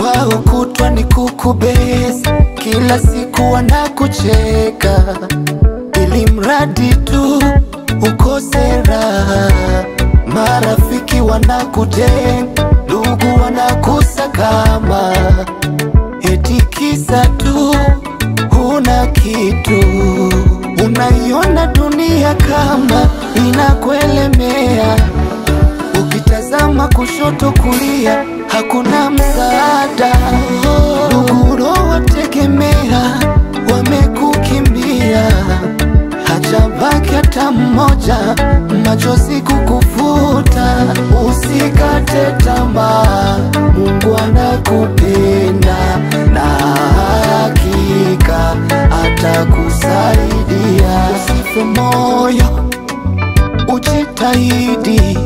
Wao kutwa ni kukubesi, kila siku wanakucheka, ili mradi tu ukose raha. Marafiki wanakujenga, ndugu wanakusakama, eti kisa tu huna kitu. Unaiona dunia kama inakuelemea, ukitazama kushoto kulia hakuna msaada. Ndugu unaowategemea wamekukimbia, hajabaki hata mmoja machozi kukufuta. Usikate tamaa, Mungu anakupenda na hakika atakusaidia. Usife moyo, ujitahidi,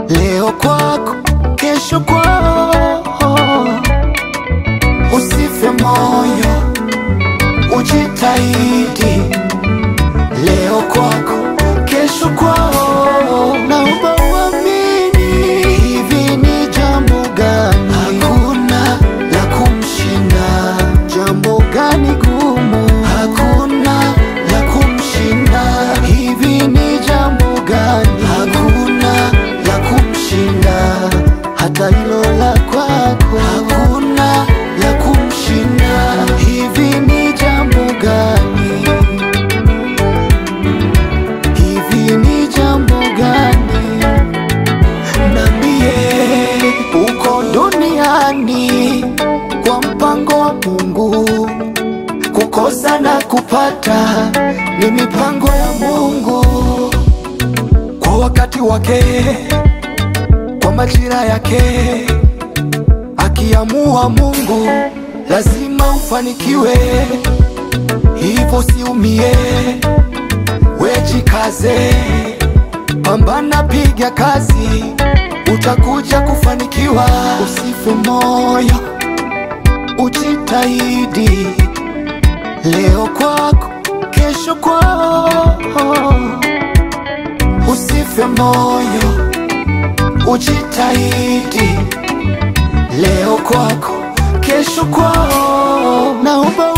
leo kwako kesho kwao. Usife moyo, ujitahidi, leo kwako kesho kwao. Naomba uamini, hivi ni jambo gani hakuna la kumshinda? Jambo gani gumu hakuna la kumshinda? Hivi ni jambo gani hakuna la kumshinda? Hata hilo la kwako hakuna la kumshinda. Hivi ni jambo gani? Hivi ni jambo gani? Niambie, uko duniani kwa mpango wa Mungu. Kukosa na kupata ni mipango ya Mungu, kwa wakati wake, kwa majira yake. Akiamua Mungu lazima ufanikiwe, hivyo usiumie, wejikaze, pambana, piga kazi, utakuja kufanikiwa. Usife moyo, ujitahidi, leo kwako kesho kwao. Usife moyo, ujitahidi, leo kwako kesho kwao. Naomba